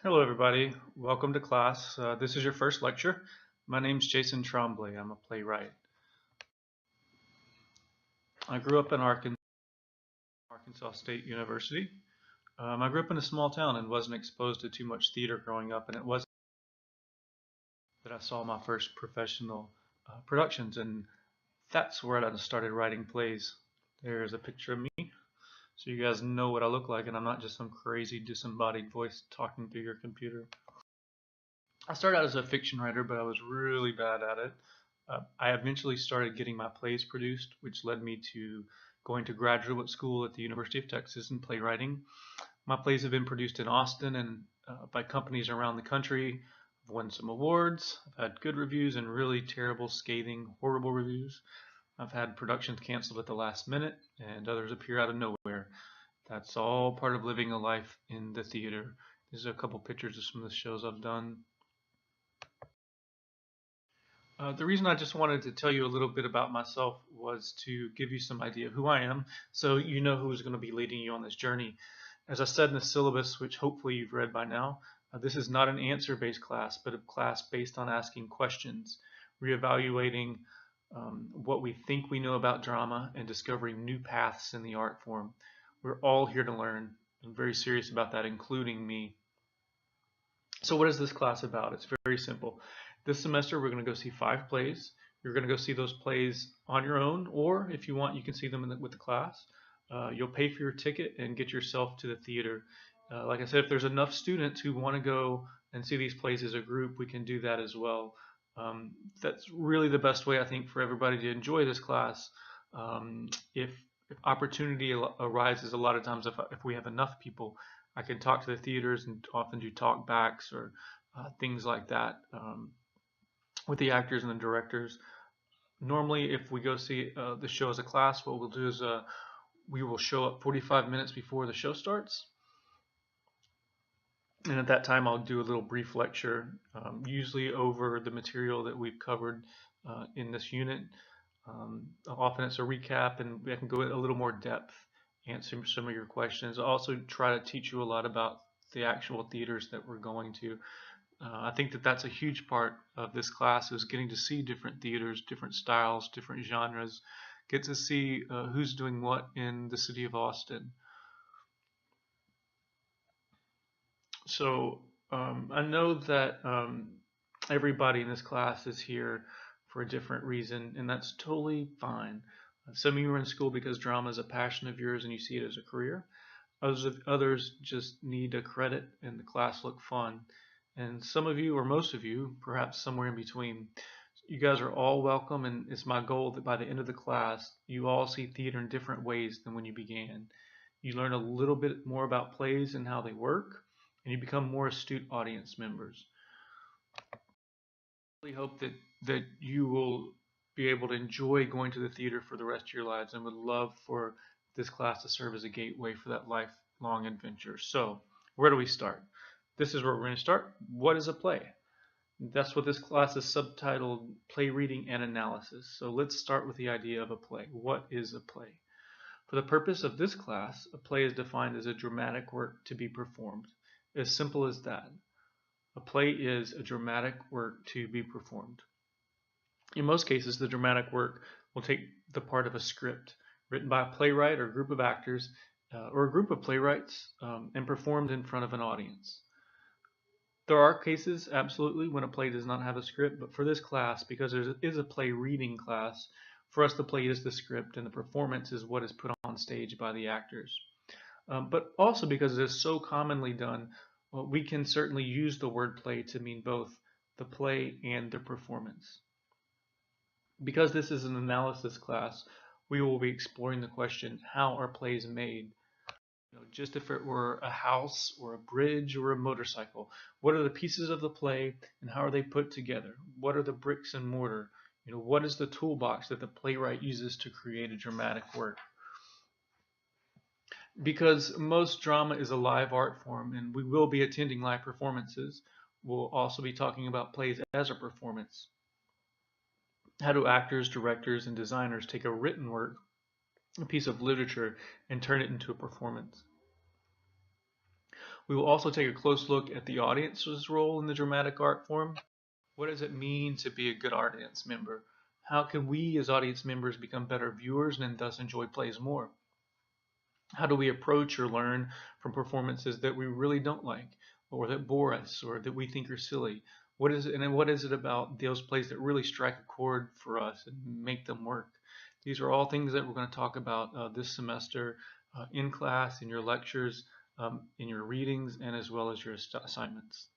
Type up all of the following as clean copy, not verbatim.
Hello, everybody. Welcome to class. This is your first lecture. My name's Jason Trombley. I'm a playwright. I grew up in Arkansas State University. I grew up in a small town and wasn't exposed to too much theater growing up, and it wasn't that I saw my first professional productions, and that's where I started writing plays. There's a picture of me, so you guys know what I look like, and I'm not just some crazy disembodied voice talking through your computer. I started out as a fiction writer, but I was really bad at it. I eventually started getting my plays produced, which led me to going to graduate school at the University of Texas in playwriting. My plays have been produced in Austin and by companies around the country. I've won some awards. I've had good reviews and really terrible, scathing, horrible reviews. I've had productions canceled at the last minute, and others appear out of nowhere. That's all part of living a life in the theater. These are a couple pictures of some of the shows I've done. The reason I just wanted to tell you a little bit about myself was to give you some idea of who I am, so you know who's going to be leading you on this journey. As I said in the syllabus, which hopefully you've read by now, this is not an answer-based class, but a class based on asking questions, reevaluating what we think we know about drama, and discovering new paths in the art form. We're all here to learn. I'm very serious about that, including me. So what is this class about? It's very simple. This semester we're going to go see 5 plays. You're going to go see those plays on your own, or if you want, you can see them with the class. You'll pay for your ticket and get yourself to the theater. Like I said, if there's enough students who want to go and see these plays as a group, we can do that as well. That's really the best way, I think, for everybody to enjoy this class. If opportunity arises, a lot of times if we have enough people, I can talk to the theaters and often do talk backs or things like that with the actors and the directors. Normally, if we go see the show as a class, what we'll do is we will show up 45 minutes before the show starts. And at that time, I'll do a little brief lecture, usually over the material that we've covered in this unit. Often it's a recap, and I can go in a little more depth, answer some of your questions. I'll also try to teach you a lot about the actual theaters that we're going to. I think that that's a huge part of this class, is getting to see different theaters, different styles, different genres, get to see who's doing what in the city of Austin. So I know that everybody in this class is here for a different reason, and that's totally fine. Some of you are in school because drama is a passion of yours and you see it as a career. Others just need a credit and the class look fun. And some of you, or most of you, perhaps somewhere in between, you guys are all welcome, and it's my goal that by the end of the class, you all see theater in different ways than when you began. You learn a little bit more about plays and how they work, and you become more astute audience members. I really hope that you will be able to enjoy going to the theater for the rest of your lives, and would love for this class to serve as a gateway for that lifelong adventure. So, where do we start? This is where we're going to start. What is a play? That's what this class is subtitled, Play Reading and Analysis. So let's start with the idea of a play. What is a play? For the purpose of this class, a play is defined as a dramatic work to be performed. As simple as that. A play is a dramatic work to be performed. In most cases, the dramatic work will take the part of a script written by a playwright or a group of actors or a group of playwrights and performed in front of an audience. There are cases, absolutely, when a play does not have a script, but for this class, because there is a play reading class, for us the play is the script and the performance is what is put on stage by the actors. But also because it is so commonly done, we can certainly use the word play to mean both the play and the performance. Because this is an analysis class, we will be exploring the question, how are plays made? Just if it were a house or a bridge or a motorcycle, what are the pieces of the play and how are they put together? What are the bricks and mortar? What is the toolbox that the playwright uses to create a dramatic work? Because most drama is a live art form and we will be attending live performances, we'll also be talking about plays as a performance. How do actors, directors, and designers take a written work, a piece of literature, and turn it into a performance? We will also take a close look at the audience's role in the dramatic art form. What does it mean to be a good audience member? How can we as audience members become better viewers and thus enjoy plays more? How do we approach or learn from performances that we really don't like, or that bore us, or that we think are silly? What is it, and what is it about those plays that really strike a chord for us and make them work? These are all things that we're going to talk about this semester in class, in your lectures, in your readings, and as well as your assignments.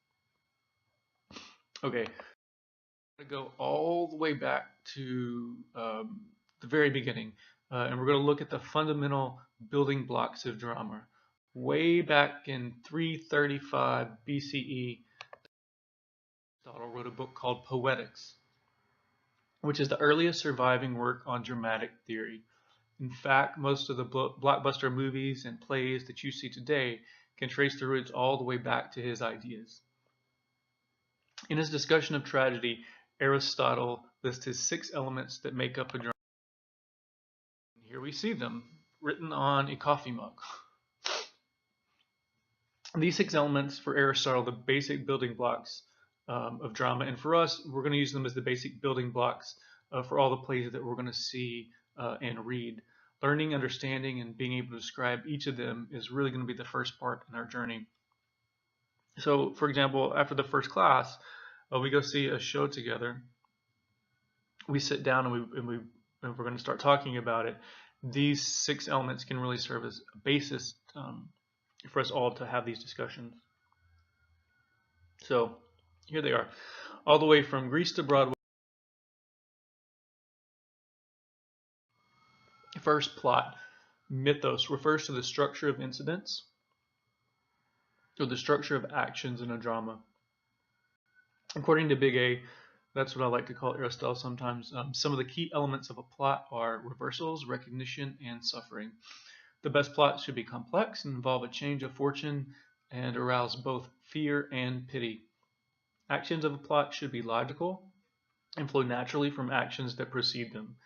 Okay, I'm going to go all the way back to the very beginning, and we're going to look at the fundamental building blocks of drama. Way back in 335 BCE, Aristotle wrote a book called Poetics, which is the earliest surviving work on dramatic theory. In fact, most of the blockbuster movies and plays that you see today can trace the roots all the way back to his ideas. In his discussion of tragedy, Aristotle lists his 6 elements that make up a drama. Here we see them, written on a coffee mug. These 6 elements for Aristotle, the basic building blocks of drama, and for us, we're going to use them as the basic building blocks for all the plays that we're going to see and read. Learning, understanding, and being able to describe each of them is really going to be the first part in our journey. So, for example, after the first class, we go see a show together. We sit down and we're going to start talking about it. These 6 elements can really serve as a basis for us all to have these discussions. So here they are, all the way from Greece to Broadway. First, plot. Mythos refers to the structure of incidents or the structure of actions in a drama. According to Big A, that's what I like to call Aristotle sometimes, some of the key elements of a plot are reversals, recognition, and suffering. The best plot should be complex and involve a change of fortune and arouse both fear and pity. Actions of a plot should be logical and flow naturally from actions that precede them.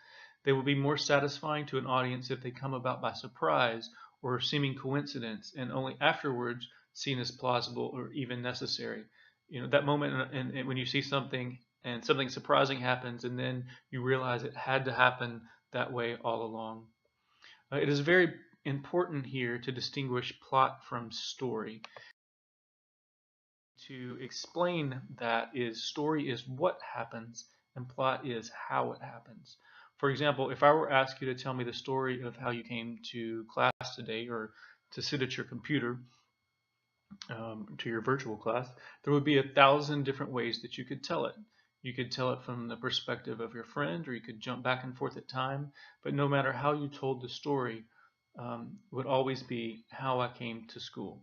They will be more satisfying to an audience if they come about by surprise or seeming coincidence and only afterwards seen as plausible or even necessary. You know, that moment and when you see something and something surprising happens and then you realize it had to happen that way all along. It is very important here to distinguish plot from story. To explain that is story is what happens and plot is how it happens. For example, if I were to ask you to tell me the story of how you came to class today or to sit at your computer, to your virtual class, there would be 1,000 different ways that you could tell it. You could tell it from the perspective of your friend, or you could jump back and forth at time, but no matter how you told the story, would always be how I came to school.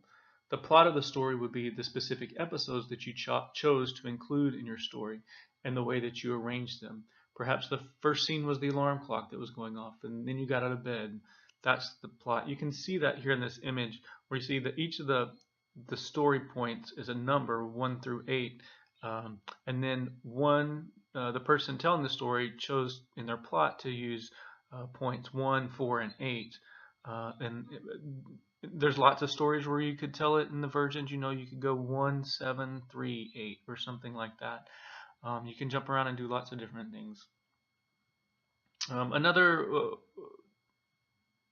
The plot of the story would be the specific episodes that you chose to include in your story and the way that you arranged them. Perhaps the first scene was the alarm clock that was going off, and then you got out of bed. That's the plot. You can see that here in this image, where you see that each of the story points is a number 1 through 8, and then the person telling the story chose in their plot to use points 1, 4, and 8. There's lots of stories where you could tell it in the versions. You know, you could go 1, 7, 3, 8, or something like that. You can jump around and do lots of different things.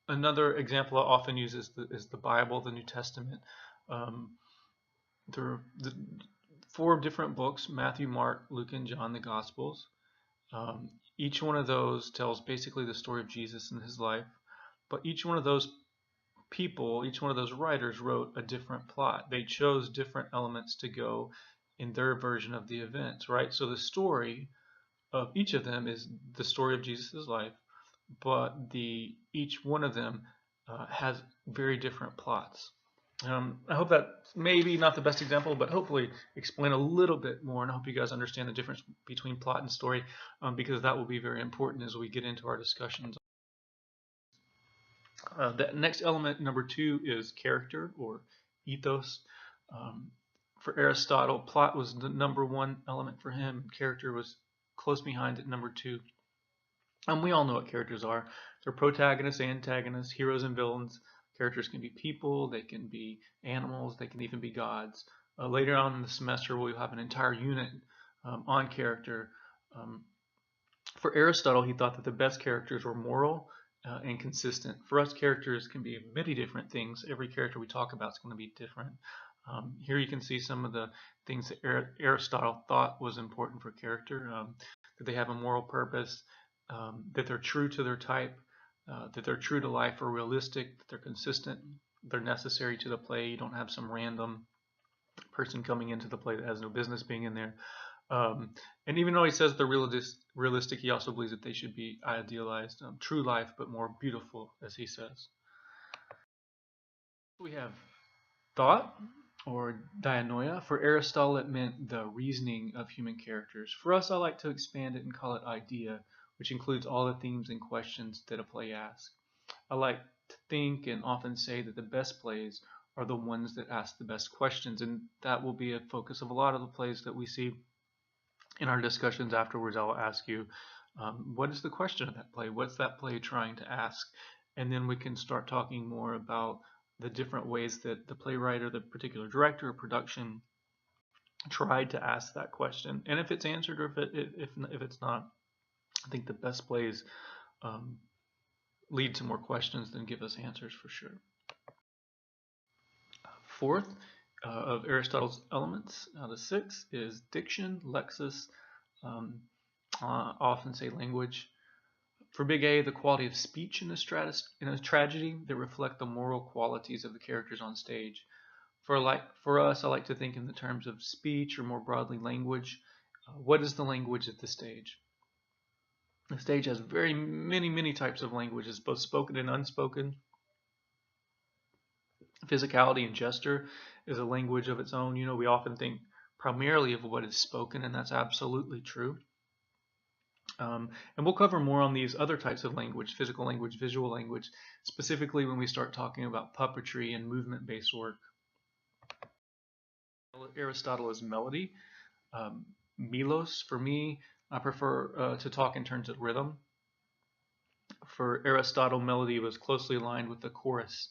Another example I often use is the Bible, the New Testament. There are 4 different books: Matthew, Mark, Luke, and John, the Gospels. Each one of those tells basically the story of Jesus and his life, but each one of those people, each one of those writers wrote a different plot. They chose different elements to go in their version of the events, right? So the story of each of them is the story of Jesus' life, but each one of them has very different plots. I hope that's maybe not the best example, but hopefully explain a little bit more, and I hope you guys understand the difference between plot and story, because that will be very important as we get into our discussions. The next element, number 2, is character or ethos. For Aristotle, plot was the number 1 element for him. Character was close behind at number 2. We all know what characters are. They're protagonists, antagonists, heroes and villains, Characters can be people, they can be animals, they can even be gods. Later on in the semester, we'll have an entire unit on character. Um, for Aristotle, he thought that the best characters were moral and consistent. For us, characters can be many different things. Every character we talk about is going to be different. Here you can see some of the things that Aristotle thought was important for character, that they have a moral purpose, that they're true to their type, that they're true to life or realistic, that they're consistent, they're necessary to the play. You don't have some random person coming into the play that has no business being in there. And even though he says they're realistic, he also believes that they should be idealized, true life, but more beautiful, as he says. We have thought, or dianoia. For Aristotle, it meant the reasoning of human characters. For us, I like to expand it and call it idea, which includes all the themes and questions that a play asks. I like to think and often say that the best plays are the ones that ask the best questions, and that will be a focus of a lot of the plays that we see. In our discussions afterwards, I'll ask you, what is the question of that play? What's that play trying to ask? And then we can start talking more about the different ways that the playwright or the particular director or production tried to ask that question. And if it's answered or if it's not, I think the best plays lead to more questions than give us answers for sure. Fourth of Aristotle's elements, the sixth is diction, lexis, often say language. For big A, the quality of speech in a tragedy that reflect the moral qualities of the characters on stage. For us, I like to think in the terms of speech, or more broadly language. What is the language at the stage? The stage has many types of languages, both spoken and unspoken. Physicality and gesture is a language of its own. We often think primarily of what is spoken, and that's absolutely true. And we'll cover more on these other types of language, physical language, visual language, specifically when we start talking about puppetry and movement-based work. Aristotle is melody. Melos, for me, I prefer to talk in terms of rhythm. For Aristotle, melody was closely aligned with the chorus,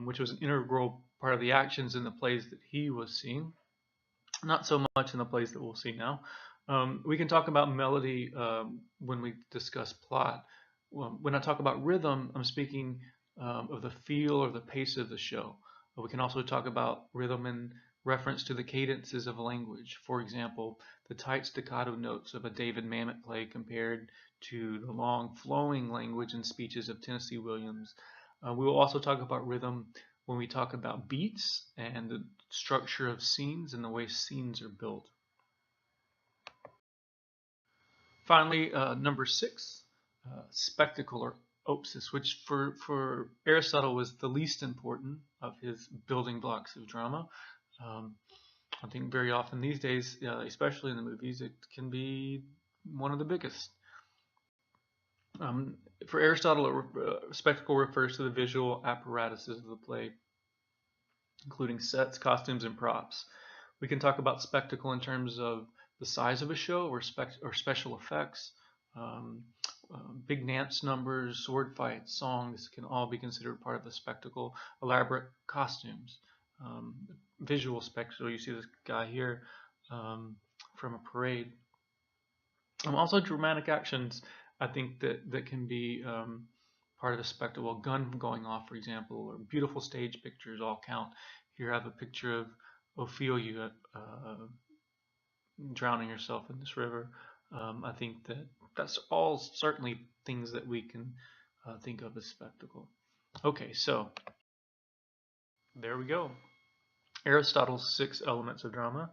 which was an integral part of the actions in the plays that he was seeing. Not so much in the plays that we'll see now. We can talk about melody when we discuss plot. When I talk about rhythm, I'm speaking of the feel or the pace of the show. But we can also talk about rhythm in reference to the cadences of language. For example, the tight staccato notes of a David Mamet play compared to the long flowing language and speeches of Tennessee Williams. We will also talk about rhythm when we talk about beats and the structure of scenes and the way scenes are built. Finally, number 6, spectacle or opsis, which for Aristotle was the least important of his building blocks of drama. I think very often these days, especially in the movies, it can be one of the biggest. For Aristotle, spectacle refers to the visual apparatuses of the play, including sets, costumes, and props. We can talk about spectacle in terms of the size of a show or special effects. Big dance numbers, sword fights, songs can all be considered part of the spectacle. Elaborate costumes, visual spectacle. You see this guy here from a parade. Also dramatic actions, I think that can be part of the spectacle. A gun going off, for example, or beautiful stage pictures all count. Here I have a picture of Ophelia drowning herself in this river. I think that's all certainly things that we can think of as spectacle. Okay, so there we go. Aristotle's 6 elements of drama.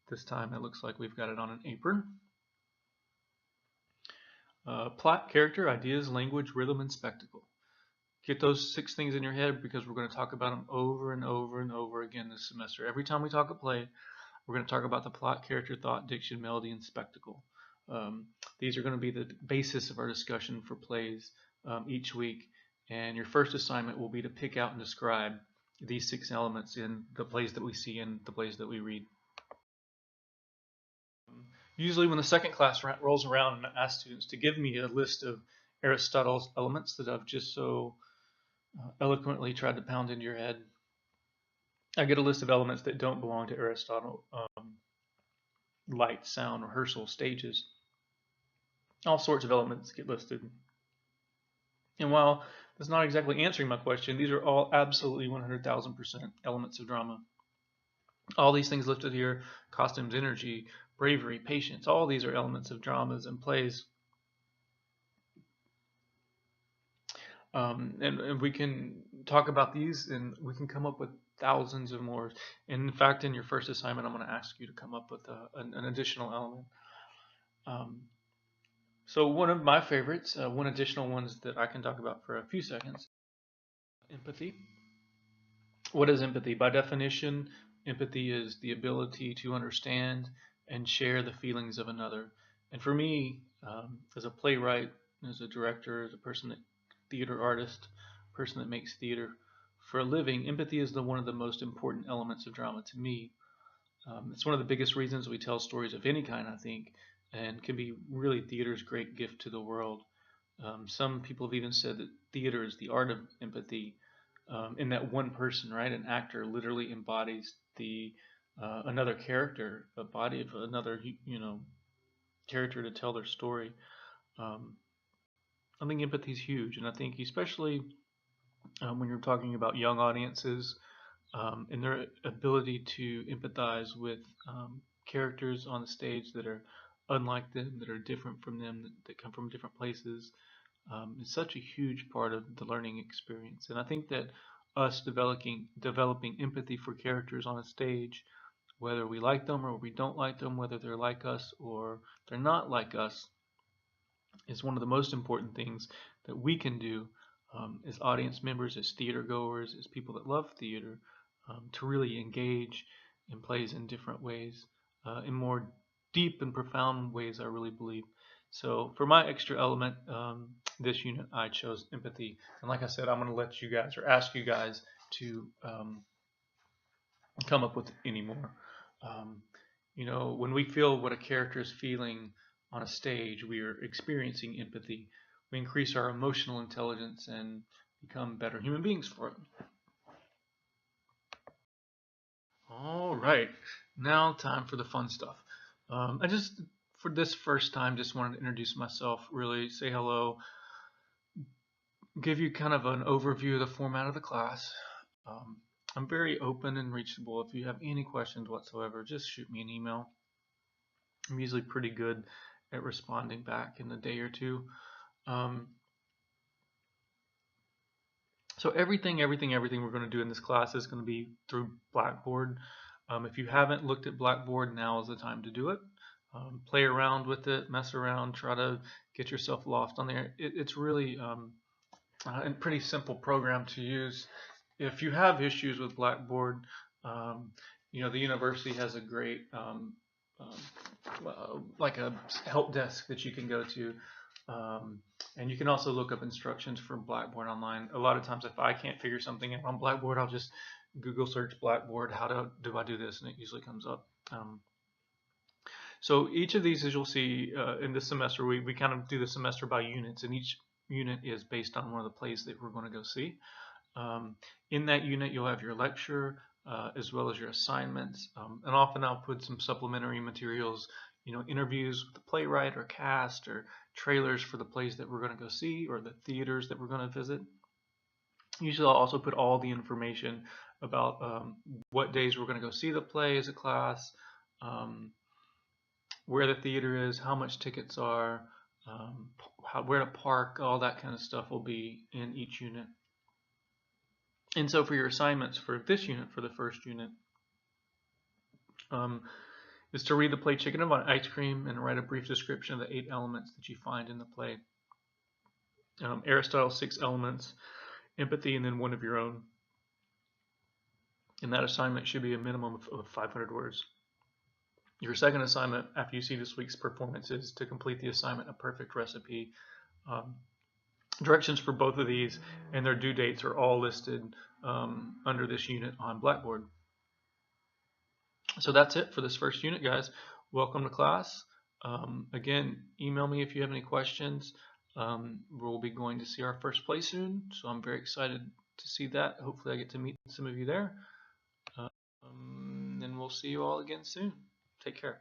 This time it looks like we've got it on an apron. Plot, character, ideas, language, rhythm, and spectacle. Get those 6 things in your head because we're going to talk about them over and over and over again this semester. Every time we talk a play, we're going to talk about the plot, character, thought, diction, melody, and spectacle. These are going to be the basis of our discussion for plays each week. And your first assignment will be to pick out and describe these 6 elements in the plays that we see and the plays that we read. Usually when the second class rolls around and I ask students to give me a list of Aristotle's elements that I've just so eloquently tried to pound into your head. I get a list of elements that don't belong to Aristotle: light, sound, rehearsal, stages. All sorts of elements get listed. And while that's not exactly answering my question, these are all absolutely 100,000% elements of drama. All these things listed here: costumes, energy, bravery, patience, all these are elements of dramas and plays. And we can talk about these and we can come up with thousands of more. And in fact, in your first assignment, I'm going to ask you to come up with an additional element. So one of my favorites, one additional ones that I can talk about for a few seconds: empathy. What is empathy? By definition, empathy is the ability to understand and share the feelings of another. And for me, as a playwright, as a director, as a person that theater artist, person that makes theater for a living, empathy is one of the most important elements of drama to me. It's one of the biggest reasons we tell stories of any kind, I think, and can be really theater's great gift to the world. Some people have even said that theater is the art of empathy, in that one person, right? An actor literally embodies the another character, a body of another, character to tell their story. Um, I think empathy is huge, and I think especially when you're talking about young audiences, and their ability to empathize with characters on the stage that are unlike them, that are different from them, that come from different places, is such a huge part of the learning experience. And I think that us developing empathy for characters on a stage, whether we like them or we don't like them, whether they're like us or they're not like us, is one of the most important things that we can do, as audience members, as theater goers, as people that love theater, to really engage in plays in different ways, in more deep and profound ways, I really believe. So for my extra element, this unit, I chose empathy. And like I said, I'm going to let you guys or ask you guys to come up with any more. Um, when we feel what a character is feeling on a stage, we are experiencing empathy. We increase our emotional intelligence and become better human beings for it. All right, now time for the fun stuff. I just, for this first time, just wanted to introduce myself, really say hello, give you kind of an overview of the format of the class. Um, I'm very open and reachable. If you have any questions whatsoever, just shoot me an email. I'm usually pretty good at responding back in a day or two. Um, so everything we're going to do in this class is going to be through Blackboard. If you haven't looked at Blackboard, now is the time to do it. Play around with it, mess around, try to get yourself lost on there. It's really a pretty simple program to use. If you have issues with Blackboard, the university has a great like a help desk that you can go to. And you can also look up instructions for Blackboard online. A lot of times, if I can't figure something out on Blackboard, I'll just Google search Blackboard. How do I do this? And it usually comes up. So each of these, as you'll see in this semester, we kind of do the semester by units, and each unit is based on one of the plays that we're going to go see. In that unit, you'll have your lecture as well as your assignments, and often I'll put some supplementary materials, interviews with the playwright or cast, or trailers for the plays that we're going to go see or the theaters that we're going to visit. Usually I'll also put all the information about what days we're going to go see the play as a class, where the theater is, how much tickets are, where to park, all that kind of stuff will be in each unit. And so for your assignments for this unit, for the first unit, is to read the play Chicken and Ice Cream and write a brief description of the 8 elements that you find in the play. Aristotle's 6 elements, empathy, and then one of your own. And that assignment should be a minimum of 500 words. Your second assignment, after you see this week's performances, to complete the assignment, A Perfect Recipe. Directions for both of these and their due dates are all listed under this unit on Blackboard. So that's it for this first unit, guys. Welcome to class. Again, email me if you have any questions. We'll be going to see our first play soon, so I'm very excited to see that. Hopefully I get to meet some of you there. And we'll see you all again soon. Take care.